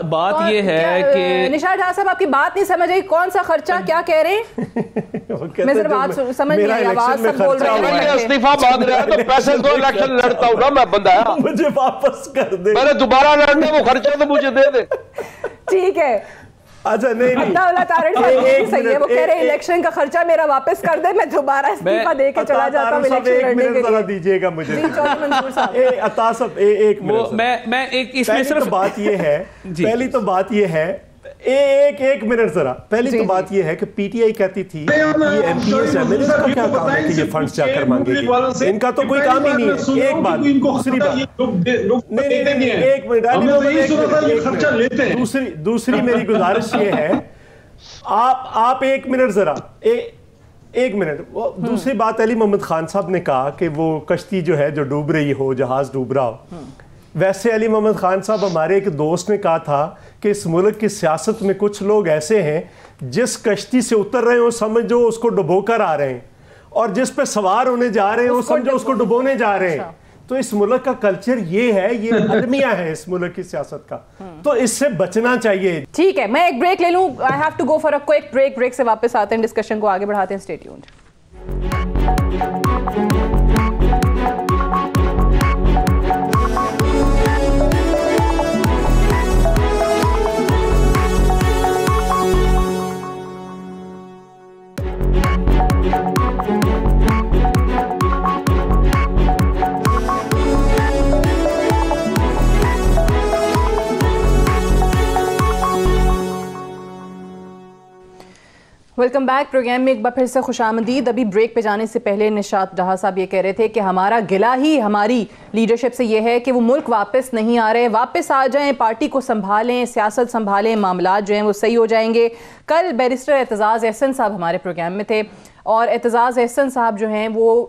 [SPEAKER 3] بات یہ ہے کہ
[SPEAKER 1] نشاط ڈار صاحب آپ کی بات نہیں سمجھ آئی, کون سا خرچہ کیا کہہ رہے ہیں؟ میں ذرا بات سمجھ نہیں آئی, آواز سب بول رہے ہیں
[SPEAKER 5] استعفیٰ مانگ رہا ہے تو پیسے تو الیکشن لڑتا ہوں نا میں, بندہ
[SPEAKER 2] مجھے واپس کر دے,
[SPEAKER 5] میں نے دوبارہ لڑنا, وہ خرچہ تو مجھے دے دے.
[SPEAKER 1] ٹھیک ہے.
[SPEAKER 2] اچھا نہیں
[SPEAKER 1] اللہ طارق صاحب صحیح ہے, وہ کہہ رہے ہیں الیکشن کا خرچہ میرا واپس کر دے, میں دوبارہ استعفیٰ دے کے چلا جاتا ہوں الیکشن لڑنے کے لیے.
[SPEAKER 2] دیجیے گا مجھے
[SPEAKER 1] منظور صاحب.
[SPEAKER 2] عطا صاحب ایک منٹ,
[SPEAKER 3] میں اس میں صرف
[SPEAKER 2] بات یہ ہے, پہلی تو بات یہ ہے, ایک منٹ ذرا, پہلی تو بات یہ ہے کہ پی ٹی آئی کہتی تھی یہ M P S M L کا کیا کام ہے کہ یہ فنڈز جا کر مانگے گی, ان کا تو کوئی کام ہی نہیں ہے. ایک بات, دوسری بات, نہیں ایک منٹ, دوسری میری گزارش یہ ہے, آپ ایک منٹ ذرا, ایک منٹ. دوسری بات, علی محمد خان صاحب نے کہا کہ وہ کشتی جو ہے جو ڈوب رہی ہو, جہاز ڈوب رہا ہو. ویسے علی محمد خان صاحب ہمارے ایک دوست نے کہا تھا کہ اس ملک کی سیاست میں کچھ لوگ ایسے ہیں جس کشتی سے اتر رہے ہو سمجھو اس کو ڈبو کر آ رہے ہیں, اور جس پہ سوار ہونے جا رہے ہیں وہ سمجھو اس کو ڈبونے جا رہے ہیں. تو اس ملک کا کلچر یہ ہے, یہ المیہ ہے اس ملک کی سیاست کا, تو اس سے بچنا چاہیے.
[SPEAKER 1] ٹھیک ہے, میں ایک بریک لے لوں, I have to go for a quick break. Break سے واپس آتے ہیں, ڈسکشن کو آگے بڑھاتے ہیں. Stay tuned. Welcome back. Programme میں ایک بار پھر سے خوش آمدید. ابھی بریک پہ جانے سے پہلے نشاط ڈار صاحب یہ کہہ رہے تھے کہ ہمارا گلہ ہی ہماری لیڈرشپ سے یہ ہے کہ وہ ملک واپس نہیں آ رہے, واپس آ جائیں, پارٹی کو سنبھالیں, سیاست سنبھالیں, معاملات جو ہیں وہ صحیح ہو جائیں گے. کل بیرسٹر اعتزاز احسن صاحب ہمارے پروگرام میں تھے, اور اعتزاز احسن صاحب جو ہیں وہ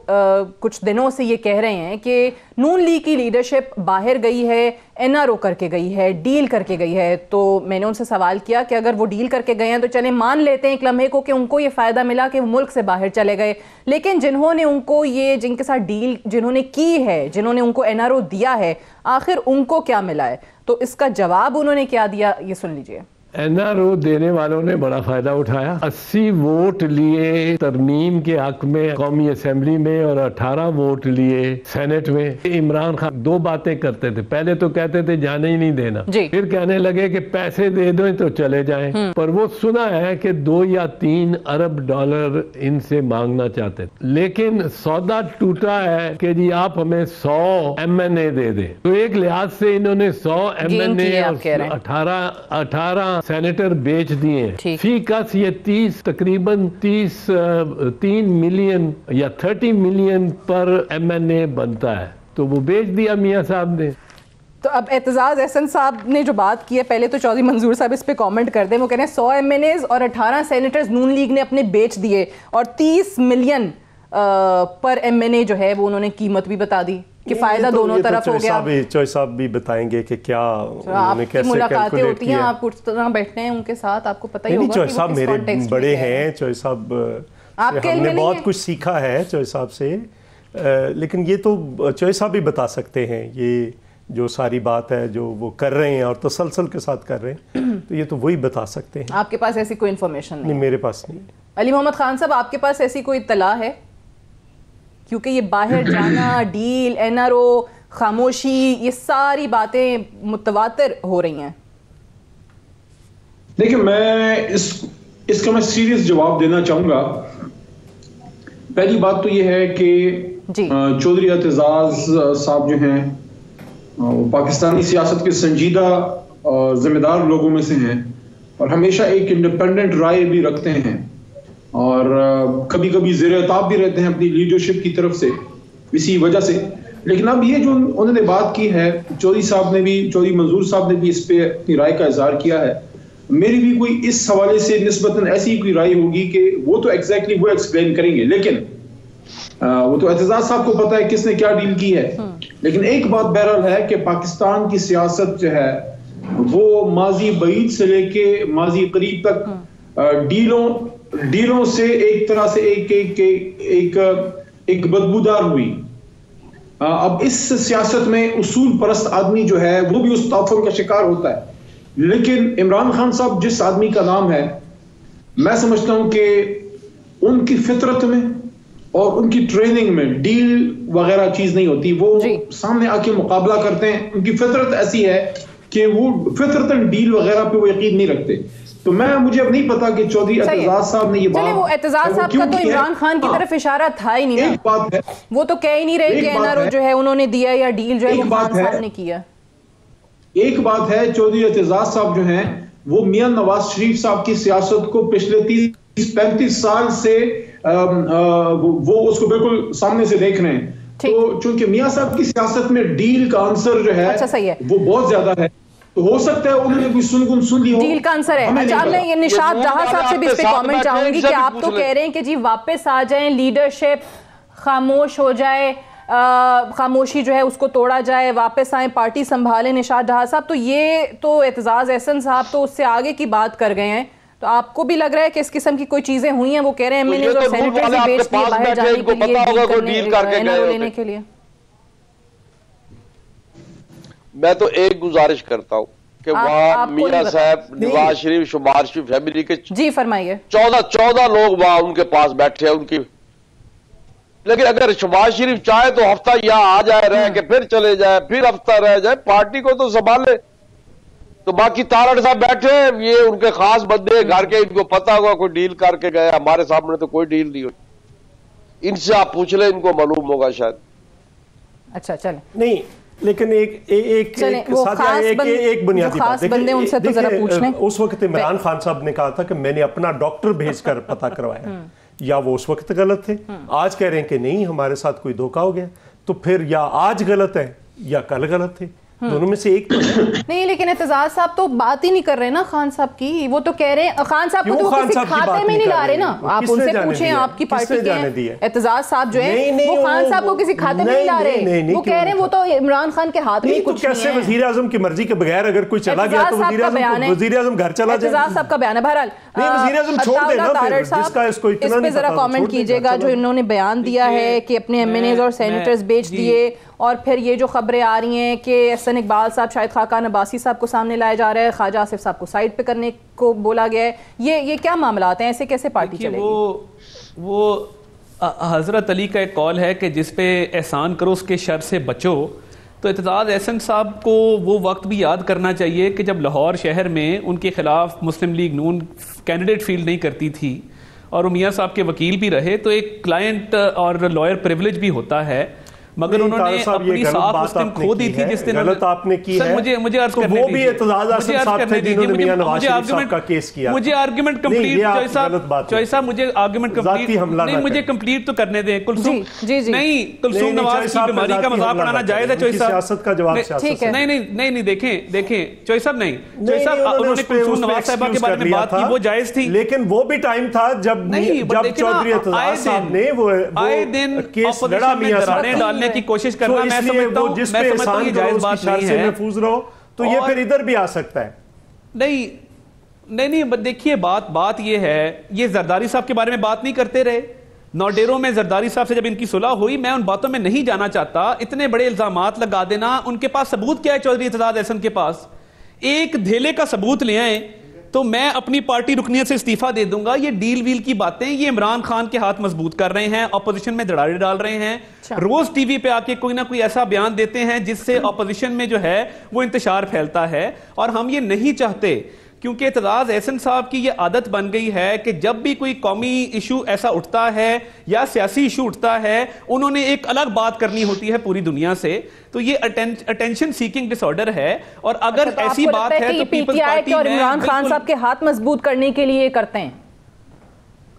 [SPEAKER 1] کچھ دنوں سے یہ کہہ رہے ہیں کہ نون لیگ کی لیڈرشپ باہر گئی ہے, این آر او کر کے گئی ہے, ڈیل کر کے گئی ہے. تو میں نے ان سے سوال کیا کہ اگر وہ ڈیل کر کے گئے ہیں تو چلیں مان لیتے ہیں ایک لمحے کو کہ ان کو یہ فائدہ ملا کہ وہ ملک سے باہر چلے گئے, لیکن جنہوں نے ان کو یہ, جن کے ساتھ ڈیل جنہوں نے کی ہے, جنہوں نے ان کو این آر او دیا ہے, آخر ان کو کیا ملا ہے؟ تو اس کا جواب انہوں نے کیا دیا, یہ سن لیجئے.
[SPEAKER 6] این آر او دینے والوں نے بڑا فائدہ اٹھایا. 80 ووٹ لیے ترمیم کے حق میں قومی اسمبلی میں اور 18 ووٹ لیے سینٹ میں. عمران خان 2 باتیں کرتے تھے, پہلے تو کہتے تھے جانے ہی نہیں دینا, پھر کہنے لگے کہ پیسے دے دو تو چلے جائیں. پر وہ سنا ہے کہ 2 یا 3 ارب ڈالر ان سے مانگنا چاہتے تھے, لیکن سودا ٹوٹا ہے کہ جی آپ ہمیں 100 ایم این اے دے دیں. تو ایک لحاظ سے انہوں نے 100 ایم این اے اور 18 سینیٹر بیچ دیے. فی کس یہ تقریباً 3 ملین یا 30 ملین پر ایم این اے بنتا ہے, تو وہ بیچ دیا میاں صاحب نے.
[SPEAKER 1] تو اب اعتزاز احسن صاحب نے جو بات کی ہے, پہلے تو چودھری منظور صاحب اس پہ کامنٹ کر دیں. وہ کہہ رہے ہیں 100 ایم این ایز اور 18 سینیٹرز نون لیگ نے اپنے بیچ دیے, اور 30 ملین پر ایم این اے جو ہے وہ انہوں نے قیمت بھی بتا دی کہ فائدہ دونوں طرف ہو گیا.
[SPEAKER 2] چوہے صاحب بھی بتائیں گے کہ کیا
[SPEAKER 1] انہوں نے کیسے ملاقاتیں ہوتی ہیں, آپ کچھ طرح بیٹھتے ہیں ان کے ساتھ, آپ کو پتہ ہی ہوگا.
[SPEAKER 2] چوہے صاحب میرے بڑے ہیں, چوہے صاحب ہم نے بہت کچھ سیکھا ہے چوہے صاحب سے. لیکن یہ تو چوہے صاحب بھی بتا سکتے ہیں، یہ جو ساری بات ہے جو وہ کر رہے ہیں اور تسلسل کے ساتھ کر رہے ہیں، تو یہ تو وہی بتا سکتے ہیں.
[SPEAKER 1] آپ کے پاس ایسی کوئی انفارمیشن نہیں؟
[SPEAKER 2] میرے پاس نہیں.
[SPEAKER 1] علی محمد خان صاحب، آپ کے پاس ایسی کوئی اطلاع ہے؟ کیونکہ یہ باہر جانا، ڈیل، این آر او، خاموشی، یہ ساری باتیں متواتر ہو رہی ہیں.
[SPEAKER 4] دیکھیں، میں اس کا میں سیریس جواب دینا چاہوں گا. پہلی بات تو یہ ہے کہ چودھری اعتزاز صاحب جو ہیں وہ پاکستانی سیاست کے سنجیدہ ذمہ دار لوگوں میں سے ہیں اور ہمیشہ ایک انڈیپینڈنٹ رائے بھی رکھتے ہیں اور کبھی کبھی زیر عتاب بھی رہتے ہیں اپنی لیڈرشپ کی طرف سے اسی وجہ سے. لیکن اب یہ جو انہوں نے بات کی ہے، چودھری منظور صاحب نے بھی اس پہ اپنی رائے کا اظہار کیا ہے. میری بھی کوئی اس حوالے سے نسبتاً ایسی کوئی رائے ہوگی کہ وہ تو ایگزیکٹلی وہ ایکسپلین کریں گے، لیکن وہ تو اعتزاز صاحب کو پتا ہے کس نے کیا ڈیل کی ہے. لیکن ایک بات بہرحال ہے کہ پاکستان کی سیاست جو ہے وہ ماضی بعید سے لے کے ماضی قریب تک ڈیلوں سے ایک طرح سے ایک بدبودار ہوئی. اب اس سیاست میں اصول پرست آدمی جو ہے وہ بھی اس تعفن کا شکار ہوتا ہے. لیکن عمران خان صاحب جس آدمی کا نام ہے، میں سمجھتا ہوں کہ ان کی فطرت میں اور ان کی ٹریننگ میں ڈیل وغیرہ چیز نہیں ہوتی. وہ سامنے آ کے مقابلہ کرتے ہیں. ان کی فطرت ایسی ہے کہ وہ فطرتاً ڈیل وغیرہ پہ وہ یقین نہیں رکھتے. تو مجھے اب نہیں پتا کہ چودھری اعتزاز صاحب نے یہ بات،
[SPEAKER 1] وہ اعتزاز صاحب کا تو عمران خان کی طرف اشارہ تھا ہی نہیں نا.
[SPEAKER 4] ایک بات ہے،
[SPEAKER 1] وہ تو کہہ ہی نہیں رہے کہ این آر او جو ہے انہوں نے دیا یا ڈیل جو ہے وہ خان صاحب نے کیا.
[SPEAKER 4] ایک بات ہے، چودھری اعتزاز صاحب جو ہیں وہ میاں نواز شریف صاحب کی سیاست کو پچھلے 30-35 سال سے وہ اس کو بالکل سامنے سے دیکھ رہے ہیں. تو چونکہ میاں صاحب کی سیاست میں ڈیل کا عنصر جو ہے وہ بہت زیادہ ہے، تو ہو سکتا ہے انہوں نے کوئی سن لی ہو.
[SPEAKER 1] ڈیل کا عنصر ہے. اچھا، میں یہ نشاط جہاں صاحب سے بھی اس پہ کامنٹ چاہوں گی کہ آپ تو کہہ رہے ہیں کہ جی واپس آ جائیں، لیڈرشپ خاموش ہو جائے، خاموشی جو ہے اس کو توڑا جائے، واپس آئیں، پارٹی سنبھالیں نشاط جہاں صاحب. تو یہ تو اعتزاز احسن صاحب تو اس سے آگے کی بات کر گئے ہیں. تو آپ کو بھی لگ رہا ہے کہ اس قسم کی کوئی چیزیں ہوئی ہیں؟ وہ کہہ رہے ہیں MNAs اور سینیٹرز ہی بیچ دیے باہر جانے کے لیے، لینے کے لیے.
[SPEAKER 5] میں تو ایک گزارش کرتا ہوں کہ وہاں میاں صاحب، نواز شریف، شہباز شریف فیملی کے
[SPEAKER 1] جی فرمائیے
[SPEAKER 5] 14 لوگ وہاں ان کے پاس بیٹھے ہیں ان کی. لیکن اگر شہباز شریف چاہے تو ہفتہ یہاں آ جائے، رہ کے پھر چلے جائے، پھر ہفتہ رہ جائے، پارٹی کو تو سنبھالے. تو باقی تارڑ صاحب بیٹھے، یہ ان کے خاص بندے گھر کے، ان کو پتا ہوگا کوئی ڈیل کر کے گئے. ہمارے سامنے تو کوئی ڈیل نہیں ہوئی. ان سے آپ پوچھ لیں، ان کو معلوم ہوگا شاید.
[SPEAKER 1] اچھا چلیں.
[SPEAKER 2] نہیں، لیکن ایک بنیادی بات اس وقت عمران خان صاحب نے کہا تھا کہ میں نے اپنا ڈاکٹر بھیج کر پتہ کروایا. یا وہ اس وقت غلط تھے، آج کہہ رہے ہیں کہ نہیں ہمارے ساتھ کوئی دھوکہ ہو گیا. تو پھر یا آج غلط ہے یا کل غلط تھے، دونوں میں سے ایک تو
[SPEAKER 1] نہیں. لیکن اعتزاز صاحب تو بات ہی نہیں کر رہے نا خان صاحب کی. وہ تو کہہ رہے ہیں خان صاحب کو تو کسی کھاتے میں نہیں لا رہے نا. آپ ان سے پوچھیں، آپ کی پارٹی کے ہیں اعتزاز صاحب جو ہیں، وہ خان صاحب کو کسی کھاتے میں نہیں لا رہے. وہ کہہ رہے ہیں وہ تو عمران خان کے ہاتھ میں کچھ نہیں ہے.
[SPEAKER 2] کیسے وزیر اعظم کی مرضی کے بغیر اگر کوئی چلا گیا تو وزیر اعظم گھر چلا جائے؟
[SPEAKER 1] اعتزاز صاحب کا بیان ہے. بہرحال
[SPEAKER 2] وزیر اعظم چھوڑ دے نا پھر، جس کا اس کو اتنا نہیں
[SPEAKER 1] پتا. اس پہ ذرا کامنٹ کیجئے گا جو انہوں نے بیان دیا ہے کہ اپنے MNAs اور سینیٹرز بیچ دیے. اور پھر یہ جو خبریں آ رہی ہیں کہ احسن اقبال صاحب، شاہد خاقان عباسی صاحب کو سامنے لایا جا رہا ہے، خواجہ آصف صاحب کو سائڈ پہ کرنے کو بولا گیا ہے. یہ کیا معاملات ہیں؟ ایسے کیسے پارٹی چلے گی؟
[SPEAKER 3] وہ حضرت علی کا ایک قول ہے کہ جس پہ احسان کرو اس کے شر سے بچو. تو اعتزاز احسن صاحب کو وہ وقت بھی یاد کرنا چاہیے کہ جب لاہور شہر میں ان کے خلاف مسلم لیگ نون کینڈیڈیٹ فیلڈ نہیں کرتی تھی اور وہ میاں صاحب کے وکیل بھی رہے، تو ایک کلائنٹ اور لائر پریولیج بھی ہوتا ہے. مگر انہوں نے اپنی صاف مسلم کھو دی تھی جس دن
[SPEAKER 2] غلط آپ نے کی ہے.
[SPEAKER 3] مجھے عرض کرنے
[SPEAKER 2] وہ بھی اعتزاز احسن صاحب تھے جنہوں نے میاں نواز شریف صاحب کا کیس کیا.
[SPEAKER 3] مجھے آرگیومنٹ کمپلیٹ، چوہے صاحب مجھے آرگیومنٹ کمپلیٹ نہیں، مجھے کمپلیٹ تو کرنے دیں. کلثوم نہیں، کلثوم نواز کی بیماری کا مذاق اڑانا جائز ہے چوہے صاحب؟
[SPEAKER 2] سیاست کا جواب سیاست.
[SPEAKER 3] نہیں دیکھیں چوہے صاحب، نہیں چوہے صاحب انہوں نے کلثوم نواز صاحبہ کے بارے میں بات کی، وہ جائز تھی.
[SPEAKER 2] لیکن وہ بھی ٹائم تھا جب چودھری اعتزاز صاحب نے وہ کیس لڑا میاں صاحب
[SPEAKER 3] ڈالنے کی کوشش کرنا. میں سمجھتا ہوں یہ جائز بات نہیں ہے.
[SPEAKER 2] محفوظ رہو تو یہ پھر ادھر بھی آ سکتا ہے.
[SPEAKER 3] نہیں دیکھیے بات یہ ہے، یہ زرداری صاحب کے بارے میں بات نہیں کرتے رہے. نوڈیرو میں زرداری صاحب سے جب ان کی صلح ہوئی، میں ان باتوں میں نہیں جانا چاہتا. اتنے بڑے الزامات لگا دینا، ان کے پاس ثبوت کیا ہے چودھری اعتزاز احسن کے پاس؟ ایک دھیلے کا ثبوت لے آئیں تو میں اپنی پارٹی رکنیت سے استعفیٰ دے دوں گا. یہ ڈیل ویل کی باتیں یہ عمران خان کے ہاتھ مضبوط کر رہے ہیں، اپوزیشن میں دھڑاڑے ڈال رہے ہیں. روز ٹی وی پہ آ کے کوئی نہ کوئی ایسا بیان دیتے ہیں جس سے اپوزیشن میں جو ہے وہ انتشار پھیلتا ہے، اور ہم یہ نہیں چاہتے. کیونکہ اعتزاز احسن صاحب کی یہ عادت بن گئی ہے کہ جب بھی کوئی قومی ایشو ایسا اٹھتا ہے یا سیاسی ایشو اٹھتا ہے، انہوں نے ایک الگ بات کرنی ہوتی ہے پوری دنیا سے. تو یہ اٹینشن سیکنگ ڈس آرڈر ہے، اور اگر ایسی بات ہے تو پیپلز پارٹی
[SPEAKER 1] اور عمران خان صاحب کے ہاتھ مضبوط کرنے کے لیے کرتے ہیں.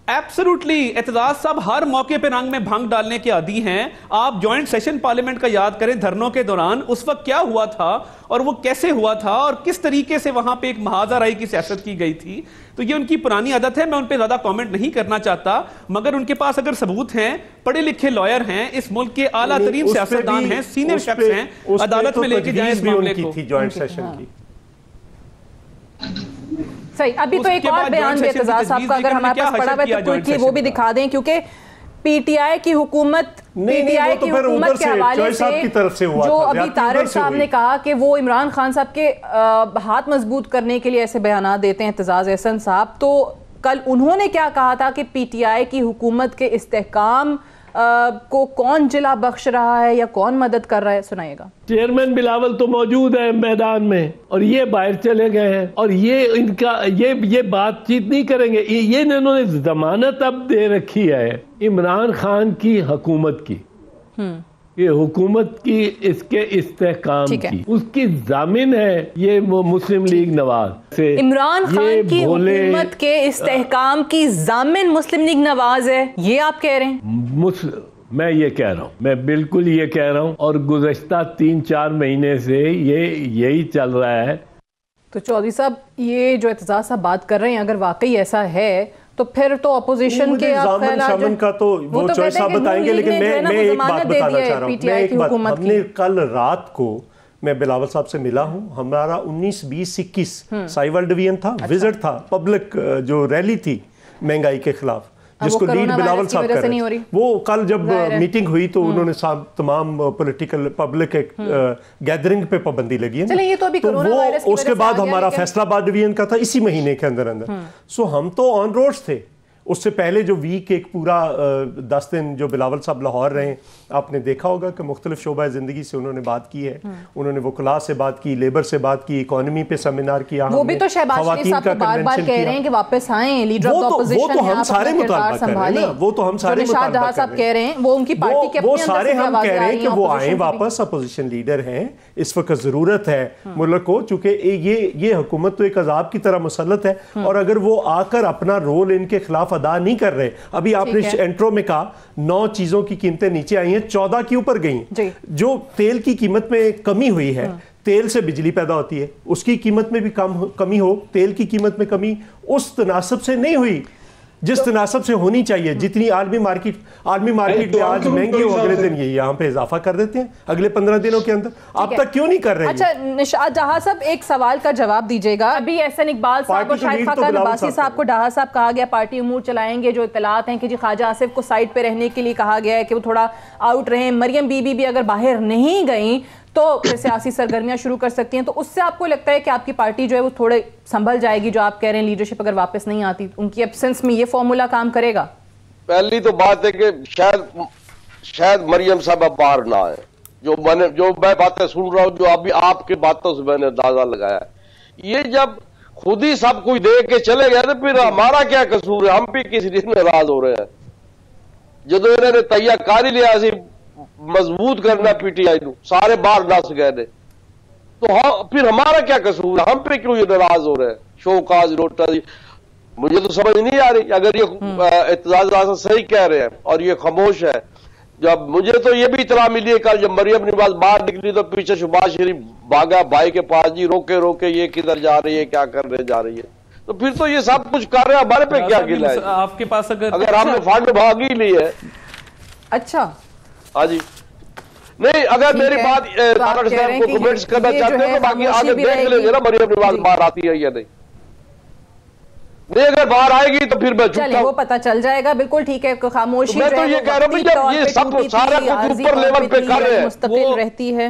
[SPEAKER 3] ایبسلوٹلی. اعتزاز صاحب ہر موقع پہ رنگ میں بھنگ ڈالنے کے عادی ہیں. آپ جوائنٹ سیشن پارلیمنٹ کا یاد کریں دھرنوں کے دوران، اس وقت کیا ہوا تھا اور وہ کیسے ہوا تھا اور کس طریقے سے وہاں پہ ایک محاذہ رائی کی سیاست کی گئی تھی. تو یہ ان کی پرانی عادت ہے، میں ان پہ زیادہ کامنٹ نہیں کرنا چاہتا. مگر ان کے پاس اگر ثبوت ہیں، پڑھے لکھے لائر ہیں، اس ملک کے اعلیٰ ترین سیاستدان ہیں، سینئر شخص ہیں، عدالت میں لے کے جائیں اس معاملے کو.
[SPEAKER 2] جوائنٹ سیشن کی
[SPEAKER 1] صحیح. ابھی تو ایک اور بیان بھی اعتزاز صاحب کا اگر ہمارے پاس پڑا ہوا ہے تو کوئکلی وہ بھی دکھا دیں، کیونکہ پی ٹی آئی کی حکومت کے حوالے سے جو ابھی طارق صاحب نے کہا کہ وہ عمران خان صاحب کے ہاتھ مضبوط کرنے کے لیے ایسے بیانات دیتے ہیں اعتزاز احسن صاحب، تو کل انہوں نے کیا کہا تھا کہ پی ٹی آئی کی حکومت کے استحکام کو کون جلا بخش رہا ہے یا کون مدد کر رہا ہے؟ سنائیے گا.
[SPEAKER 6] چیئرمین بلاول تو موجود ہے میدان میں، اور یہ باہر چلے گئے ہیں، اور یہ ان کا یہ بات چیت نہیں کریں گے. یہ انہوں نے ضمانت اب دے رکھی ہے عمران خان کی حکومت کی، یہ حکومت کی اس کے استحکام کی، اس کی ضامن ہے یہ مسلم لیگ نواز سے.
[SPEAKER 1] عمران خان کی حکومت کے استحکام کی ضامن مسلم لیگ نواز ہے، یہ آپ کہہ رہے ہیں؟
[SPEAKER 6] میں یہ کہہ رہا ہوں، میں بالکل یہ کہہ رہا ہوں، اور گزشتہ 3-4 مہینے سے یہی چل رہا ہے.
[SPEAKER 1] تو چودھری صاحب یہ جو اعتزاز صاحب بات کر رہے ہیں اگر واقعی ایسا ہے تو پھر تو اپوزیشن کے
[SPEAKER 2] شامن کا تو وہ چوائس صاحب بتائیں گے، لیکن میں ایک بات بتانا چاہ رہا ہوں. میں ایک بات، ہم نے کل رات کو میں بلاول صاحب سے ملا ہوں، ہمارا 19-20-21 سائیول ڈویژن تھا، وزٹ تھا، پبلک جو ریلی تھی مہنگائی کے خلاف جس کو لیڈ بلاول صاحب کر رہے ہیں. وہ کل جب میٹنگ ہوئی تو انہوں نے تمام پولیٹیکل پبلک گیدرنگ پہ پابندی لگی ہے، تو وہ اس کے بعد ہمارا فیصل آباد ڈویژن کا تھا اسی مہینے کے اندر. سو ہم تو آن روڈز تھے. اس سے پہلے جو ویک ایک پورا 10 دن جو بلاول صاحب لاہور رہے، آپ نے دیکھا ہوگا کہ مختلف شعبہ زندگی سے انہوں نے بات کی ہے. انہوں نے وکلاء سے بات کی، لیبر سے بات کی، اکانومی پہ سیمینار کیا.
[SPEAKER 1] وہ بھی تو شہباز شریف صاحب کو بار بار کہہ رہے ہیں کہ واپس آئیں، لیڈر آف اپوزیشن
[SPEAKER 2] وہ تو ہم سارے مطالبہ کر رہے ہیں، وہ تو ہم سارے مطالبہ
[SPEAKER 1] صاحب کہہ رہے ہیں، وہ ان کی پارٹی کے
[SPEAKER 2] وہ سارے ہم کہہ رہے ہیں کہ وہ آئیں واپس. اپوزیشن لیڈر ہیں، اس وقت ضرورت ہے ملک کو، چونکہ یہ حکومت تو ایک عذاب کی طرح مسلط ہے، اور اگر وہ آ کر اپنا رول ان کے خلاف ادا نہیں کر رہے. ابھی آپ نے انٹرو میں کہا 9 چیزوں کی قیمتیں نیچے آئی ہیں، 14 کے اوپر گئیں. جو تیل کی قیمت میں کمی ہوئی ہے، تیل سے بجلی پیدا ہوتی ہے، اس کی قیمت میں بھی کمی ہو، تیل کی قیمت میں کمی اس تناسب سے نہیں ہوئی جس تناسب سے ہونی چاہیے. جتنی عالمی مارکیٹ میں آج مہنگی ہو، اگلے دن یہ یہاں پہ اضافہ کر دیتے ہیں اگلے 15 دنوں کے اندر. اب تک کیوں نہیں کر رہے ہیں؟
[SPEAKER 1] اچھا نشاط ڈہا صاحب ایک سوال کا جواب دیجیے گا. ابھی احسن اقبال صاحب اور شاہد خاقان عباسی صاحب کو ڈہا صاحب کہا گیا پارٹی امور چلائیں گے. جو اطلاعات ہیں کہ جی خواجہ آصف کو سائٹ پہ رہنے کے لیے کہا گیا ہے کہ وہ تھوڑا آؤٹ رہیں. مریم بی بی بھی اگر باہر نہیں گئیں تو پھر سیاسی سرگرمیاں شروع کر سکتی ہیں. تو اس سے آپ کو لگتا ہے کہ آپ کی پارٹی جو ہے وہ تھوڑے سنبھل جائے گی؟ جو آپ کہہ رہے ہیں لیڈرشپ اگر واپس نہیں آتی، ان کی ایبسنس میں یہ فارمولا کام کرے گا؟
[SPEAKER 5] پہلی تو بات ہے کہ شاید مریم صاحب اب باہر نہ آئے. جو میں باتیں سن رہا ہوں، جو ابھی آپ کی باتوں سے میں نے اندازہ لگایا ہے، یہ جب خود ہی سب کچھ دے کے چلے گئے تو پھر ہمارا کیا قصور ہے؟ ہم بھی کسی دن ناراض ہو رہے ہیں. جدو انہوں نے تیار کاری لیا سی مضبوط کرنا پی ٹی آئی نو، سارے باہر نس گئے نے، تو پھر ہمارا کیا قصور ہے؟ ہم پہ کیوں یہ ناراض ہو رہے ہیں؟ شوکاز روٹا جی مجھے تو سمجھ نہیں آ رہی. اگر یہ اعتزاز صحیح کہہ رہے ہیں اور یہ خاموش ہے، جب مجھے تو یہ بھی اطلاع ملی ہے کل جب مریم نواز باہر نکلی تو پیچھے شہباز شریف بھاگا بھائی کے پاس، جی روکے یہ کدھر جا رہی ہے، کیا کرنے جا رہی ہے. تو پھر تو یہ سب کچھ کر رہے ہیں، ہمارے پہ کیا گلا ہے؟
[SPEAKER 3] آپ کے پاس
[SPEAKER 5] اگر ہم نے فنڈ بھاگ ہی لی ہے.
[SPEAKER 1] اچھا
[SPEAKER 5] ہاں جی، نہیں اگر میری بات طارق صاحب کو کمنٹس کرنا چاہتے ہیں تو باقی آگے دیکھ لیں گے نا مریم نواز باہر آتی ہے یا نہیں. نہیں اگر باہر آئے گی تو پھر میں
[SPEAKER 1] چلیں وہ پتہ چل جائے گا. بالکل ٹھیک ہے. خاموشی
[SPEAKER 5] میں تو یہ کہہ رہا ہوں کہ جب یہ سب سارا کچھ اوپر لیول پہ کر رہے ہیں
[SPEAKER 1] مستقل رہتی ہے.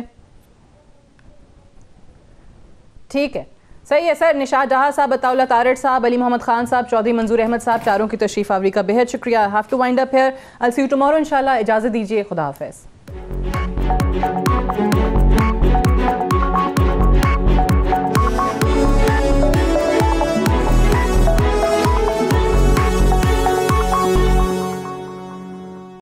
[SPEAKER 1] ٹھیک ہے صحیح ہے سر. نشاد جہاں صاحب، عطا اللہ تارڑ صاحب، علی محمد خان صاحب، چودھری منظور احمد صاحب، چاروں کی تشریف آوری کا بہت شکریہ. Have to wind up here. I'll see you tomorrow انشاءاللہ. اجازت دیجیے. خدا حافظ.